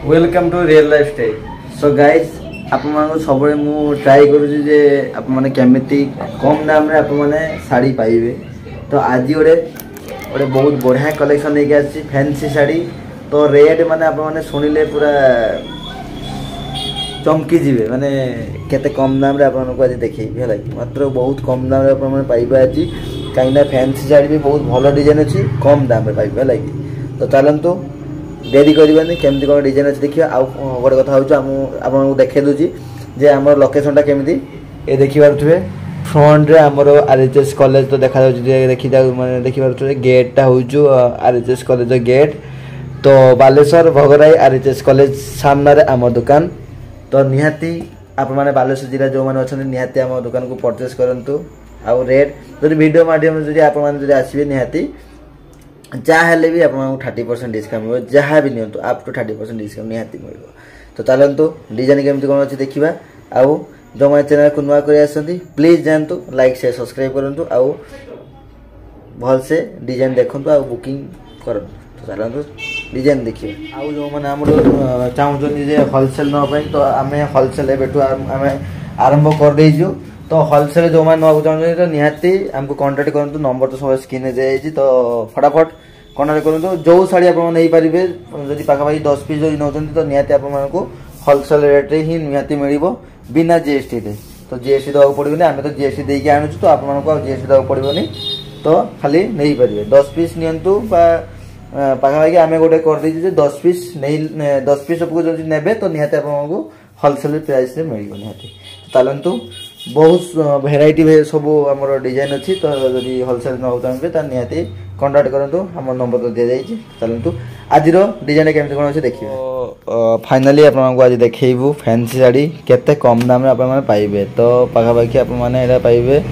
Welcome to real life style. So guys आपको सब try करुचे आप केमी कम दाम रे आप शाड़ी पाइबे। तो आज गोटे गोटे बहुत बढ़िया कलेक्शन लेके आसी फैंसी शाड़ी। तो रेट माने आप शुणिले पूरा चमकी जीवे माने केते कम दाम रे आपको आज देखिए है मात्र बहुत कम दाम रे आप पाइबे आज कहीं फैंसी शाड़ी भी बहुत भल डिजाइन अच्छी कम दाम रे पाइबे है। तो चलतु डेरी करवानी केमती कौन डिजाइन अच्छे देखिए। आउ गोटे कथा आपको देखे दूसरी जे आम लोकेशनटा केमी ये देखिपे फ्रंट रे आमर आरएचएस कॉलेज तो देखा देखी मैंने देखिपे गेटा हूँ आरएचएस कॉलेज गेट। तो बालेश्वर भगराई आरएचएस कॉलेज सामने आम दुकान। तो निहाती आप मैंने बालेश्वर जिला जो मैंने अच्छा निहाती आम दुकान को परचेस करूँ। आउ रेट जो वीडियो माध्यम से आप आसवे निहाती जहाँ भी आपको 30% डिस्काउंट मिले जहाँ भी नियंतु अप टू 30% डिस्काउंट निहाती मिल। तो चलतु डिजाइन केमती कौन अच्छे देखा। आउ जो मैंने चैनल को नुआ कर प्लीज जानतु लाइक शेयर सब्सक्राइब करूँ आउ भल से डिजाइन देखु आ बुकिंग करूँ। तो चलतु डिजाइन देखिए। आउ जो मैंने आम चाहते होलसेल नापी तो आम होलसेल एवं आम आरंभ कर देजु। तो होलसेल जो मैंने नाक चाहते तो निहाती आमको कांटेक्ट करूँ। नंबर तो सब स्क्रीन दिखाई। तो फटाफट कांटेक्ट करूँ। जो शाड़ी आप नहीं पारे जब पाखापाखि 10 पीस जो नौ तो निहाती आपको होलसेल रेट ही निहाती मिल बिना जीएसटी रे। तो जीएसटी देवा पड़ोनी आम तो जीएसटी देके आणुचु तो आपको जीएसटी देवा पड़ोनी। तो खाली नहीं पारे 10 पीस नियंतु पाखापाखि आम गोटे कर 10 पीस नहीं 10 पीस सबको जो ने तो निहाती आपको होलसेल प्राइस मिल निहाती। चलतु बहुत भेराइटी सब आम डिजाइन अच्छी। तो जब होलसेल ना चाहिए तो निहाती कंटाक्ट करूँ। आम नंबर तो दी जाइए। चलतु आज डिजाइन केमती कौन अच्छे देखिए। फाइनाली आपको आज देखू फैंसी शाड़ी केते कम दाम रे आप पाइबे। तो पाखापाखि आप पाइबे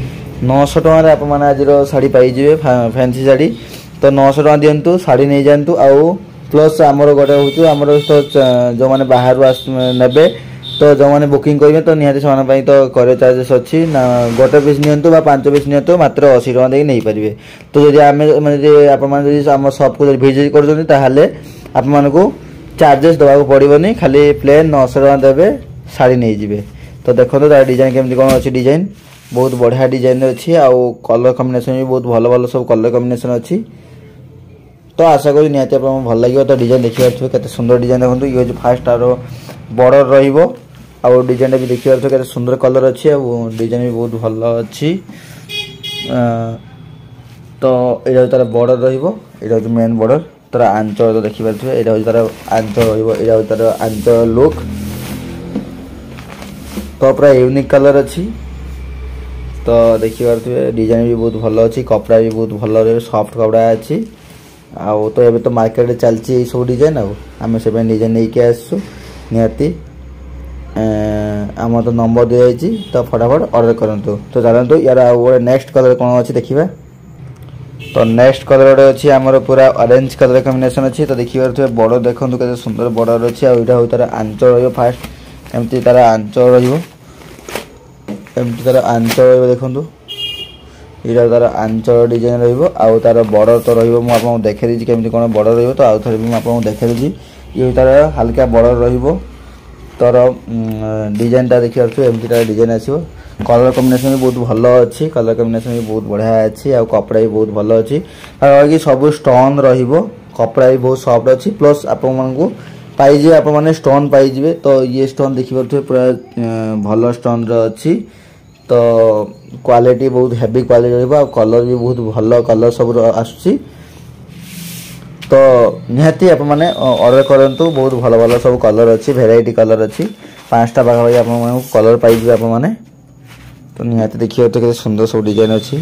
900 टकर आप आज शाड़ी पाइबे फैंसी शाड़ी। तो 900 टका दिंतु शाड़ी नहीं जातु। आउ प्लस आमर गोटे हूँ आमर तो जो मैंने बाहर ने तो जो मैंने बुकिंग करेंगे तो निहाती से तो करे चार्जेस अच्छी ना गोटे पीस नियंतु 5 पीस नियंतु मात्र 80 टका देके नहीं पारे। तो जब आम मैंने आप सप को भिजिट कर चार्जेस देवा पड़ोनी खाली प्लेन 900 टका देवे शाड़ी नहीं जी। तो देखो तार डिजाइन केमती कौन अच्छी डिजाइन बहुत बढ़िया डिजाइन अच्छी। आउ कलर कॉम्बिनेशन भी बहुत भल भल सब कलर कॉम्बिनेशन अच्छी। तो आशा करी निहाती आपको भल लगे। तो डिजाइन देखिए केते सुंदर डिजाइन देखो। ये फास्ट आर बॉर्डर रहिबो आउ डिजाइन भी देखिए केते सुंदर कलर अच्छी आ डिजाइन भी बहुत भल अच्छी। तो ये तार बॉर्डर रहिबो ये मेन बॉर्डर तार आंचल तो देखि पारे ये तार आंचल रहिबो ये तार आंचल लुक। तो पूरा यूनिक कलर अच्छी। तो देखि पारे डिजाइन भी बहुत भल अच्छी कपड़ा भी बहुत भल सॉफ्ट कपड़ा अच्छी। आउ तो ये तो मार्केट में चलती सब डिजाइन आम से डिजाइन नहीं के आसु निहाती आम तो नंबर दी जाइए। तो फटाफट ऑर्डर करूँ। तो चलतु यार गोटे नेक्स्ट कलर कौन अच्छी देखा। तो नेक्स्ट कलर गोटे अच्छी आमर पूरा ऑरेंज कलर कॉम्बिनेशन अच्छी। तो देखिए बॉर्डर देखो केते सुंदर बॉर्डर अच्छी। आईटा हूँ तार आंचल रही फास्ट एमती तार आंचल रमती तार आंचल देखु ये तार आंचल डिजाइन रहा तार बॉर्डर तो रहा देखे दीजिए केमती कौन बॉर्डर रही। तो आउ थे आपको देखे दीजिए ये तार हल्का बॉर्डर रही तार डिजाइनटा देखिए एमती तार डिजाइन आसो। कलर कॉम्बिनेशन भी बहुत भल अच्छी कलर कॉम्बिनेशन भी बहुत बढ़िया अच्छी। आ कपड़ा भी बहुत भल अच्छी कि सब स्टोन रपड़ा भी बहुत सॉफ्ट अच्छी। प्लस आपको पाइजे आप मैंने स्टोन पाइबे। तो ये स्टोन देखिए पूरा भल स्टोन अच्छी। तो क्वालिटी बहुत हेवी क्वालिटी रहा कलर भी बहुत भल कलर सब आसुची। तो निहाती आप मैंने ऑर्डर करूँ बहुत भल भल सब कलर अच्छी भेराइटी कलर अच्छी 5टा पाखापाखि आप कलर पाइबे आप मैंने। तो निहाती देखिए तो सुंदर सब डिजाइन अच्छी।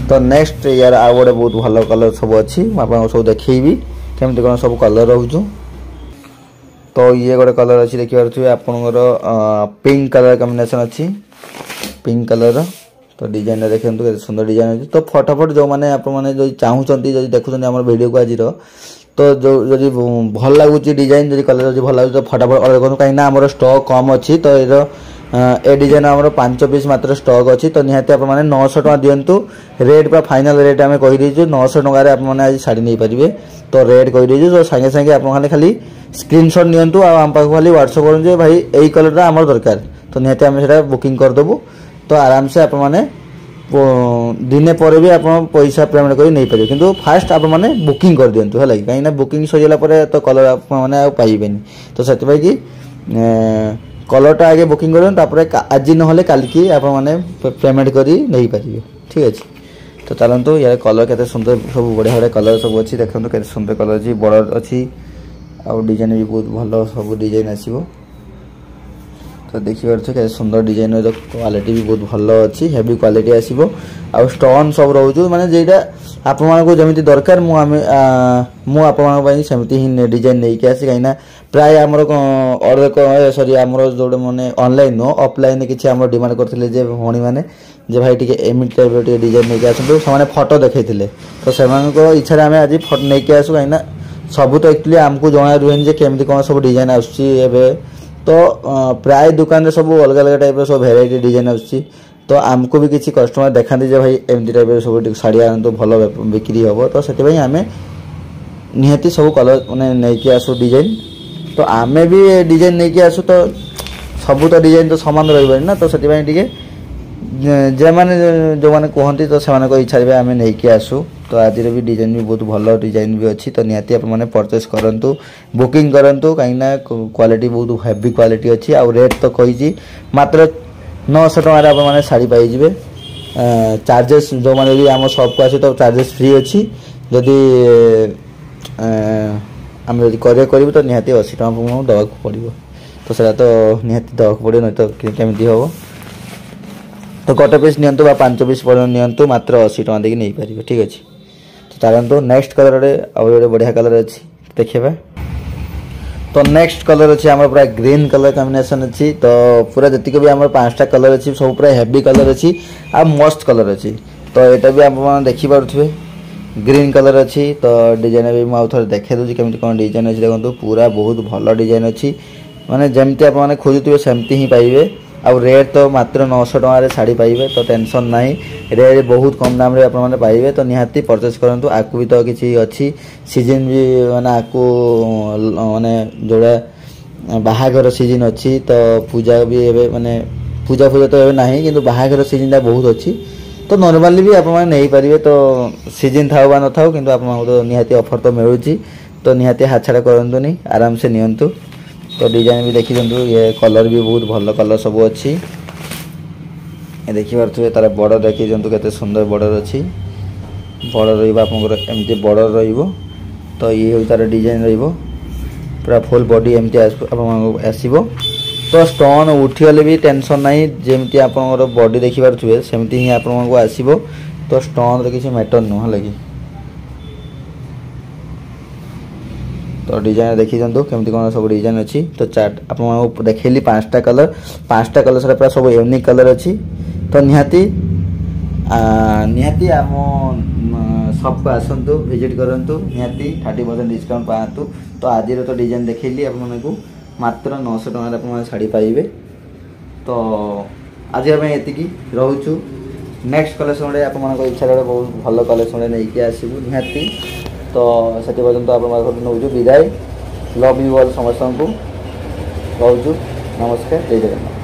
तो नेक्स्ट यार आ गोटे बहुत भल कलर सब अच्छी आपको सब देखी केमती कौन सब कलर रोचु। तो ये गोटे कलर अच्छी देखिए आपंकर पिंक कलर कॉम्बिनेशन अच्छी पिंक कलर। तो डिजाइन देखते केते सुंदर डिजाइन अच्छी। तो फटाफट जो मैंने आप जो चाहूँगी जो देखुं आम वीडियो को आज तो जो भल लगुच डिजाइन जो कलर जो भल लगे तो फटाफट ऑर्डर करूँ कहीं आम स्टॉक कम अच्छी। तो ए डिजाइन आम 5 पीस मात्र स्टॉक अच्छी। तो निहाती आप 900 टका दिंतु रेट पूरा फाइनाल रेट आम कहीदेचु 900 टकर आप आज शाड़ी नहीं पारे। तो रेड कहि देजु तो संगे संगे आपन खाली स्क्रीनशॉट नियंतु आ हम पाखु खाली व्हाट्सएप करन जे भाई एई कलरटा हमर दरकार तो निहते हम सेटा बुकिंग कर देबु तो आराम से आप माने दिने पर भी आप पैसा पेमेंट कर नहीं पारे किंतु फास्ट आप माने बुकिंग कर दियंतु है लगी कहीं ना बुकिंग सजला पर तो कलर आप माने आ पाइबेनी तो सेति भाई कि कलरटा आगे बुकिंग करन तापर आज नहले काल की आप माने पेमेंट करी नहीं पारिबे ठीक अछि तो चलंतु यार कलर केते सुंदर सब बढ़िया बढ़िया कलर सब अछि देखंतु केते सुंदर कलर अछि बॉर्डर अछि आ डिजाइन भी बहुत भलो सब डिजाइन आसीबो तो देखि परछो के सुंदर डिजाइन रो क्वालिटी भी बहुत भलो अछि हेवी क्वालिटी आसीबो आ स्टोन सब रहउजो माने जेटा आप मान को जमिति दरकार मु आप मान पई समिति ही डिजाइन नै के आसी काइना प्राय हमर ऑर्डर सॉरी हमर जोड माने ऑनलाइन नो ऑफलाइन किछि हमर डिमांड करथिले जे होणी माने जे भाई टिके एमिट टाइप रो डिजाइन नै के आसंतो समाने फोटो देखैथिले तो समान को इच्छा रे हमें आज फोटो नै के आसु काइना सब तो एक्चुअली हमको जणा रुहेन जे केमति कोन सब डिजाइन आसुची एबे तो प्राय दुकान रे सब अलग अलग टाइप रो सब वेराइटी डिजाइन आसुची तो हमको भी किसी कस्टमर देखांती जे भाई एमती टाइप रो सब साड़ी आन तो भलो बिक्री होबो तो सेति भाई हमें निहती सब कलर माने नै के आसु डिजाइन तो हमें भी डिजाइन नै के आसु तो सब तो डिजाइन तो समान रहबे ना तो सेति भाई टिके जे माने जो माने कहंती तो समान को इच्छा रे हमें नै के आसु तो आज भी डिजाइन भी बहुत भलो डिजाइन भी अच्छी तो निहाती आप माने परचेस करंतु बुकिंग करंतु काइना क्वालिटी बहुत हेवी क्वालिटी अच्छी आ रेट तो कहिजी मात्र 900 टका आप माने साड़ी पाई जिवे चार्जेस जो माने भी हम शॉप को आसे तो चार्जेस फ्री अच्छी जदी हम जदी करे करबो तो निहाती 80 टका हम दवा को पड़िबो तो सेटा तो निहाती दवा को पड़ियो न तो केमिति होबो तो गोटे पीस नियंतु बा 5 पीस पर नियंतु मात्र 80 टका देकी नहीं पारिबो ठीक अछि तो चलंतु नेक्स्ट कलर रे और बढ़िया कलर अछि देखिबा तो नेक्स्ट कलर अछि हमर पूरा ग्रीन कलर कॉम्बिनेशन अछि तो पूरा जति को भी हमर पांचटा कलर अछि सब पूरा हेवी कलर अछि आ मस्त कलर अछि तो एटा भी आप देखि पारुथबे ग्रीन कलर अछि तो डिजाइन भी म थोर देखे दउ केमति कोन डिजाइन अछि देखंतु पूरा बहुत भलो डिजाइन अछि माने जेमति आप माने खोजुतबे सेमति ही पाइबे आ रेट तो मात्र 900 टका रे साड़ी पाइबे तो टेंशन नाही रेट बहुत कम दाम रे आप माने पाइबे तो निहाती परचेस करंतु आकु भी तो किछि अछि सीजन भी माने आकु माने जोड़ा बाहागर सीजन अछि तो पूजा भी एबे माने पूजा तो एबे नाही किंतु बाहागर सीजन दा बहुत अछि तो नॉर्मली भी आप माने नहीं पारिबे तो सीजन थाउ बा न थाउ किंतु आप माने तो निहाती ऑफर तो मिलुची तो निहाती हाछाडा करंतु नहीं आराम से नियंतु तो डिजाइन भी देखि जंतु ये कलर भी बहुत भलो कलर सब अछि ए देखि परथुए तार बॉर्डर देखि जंतु केते सुंदर बॉर्डर अछि बॉर्डर रहिबा आपनकर एमती बॉर्डर रहिबो तो ये हो तार डिजाइन रहिबो पूरा फुल बॉडी एमती आसीबो तो स्टोन उठिले भी टेंशन नाही जेमती आपनकर बॉडी देखि परथुए सेमती ही आपनको आसीबो तो स्टोन रे किछि मैटर न हलगी तो डिजाइन देखि जंतु केमति कोन सब डिजाइन अछि तो चार्ट आपन देखैली पांचटा कलर सारा पूरा सब यूनिक कलर अछि तो निहाती हम सब को आसंतु विजिट करंतु निहाती 30% डिस्काउंट पातु तो आज रो तो डिजाइन देखैली आपन को मात्र 900 टका रे आपन साड़ी पाइबे तो आज हम एति की रहउछु नेक्स्ट कलेक्शन रे आपन को इच्छा रे बहुत भलो कलेक्शन रे नै के आसीबु निहाती तो सेति पर्यंत आप नौजु विदाय लव यू ऑल समस्त को कहूँ नमस्कार जय जगन्नाथ।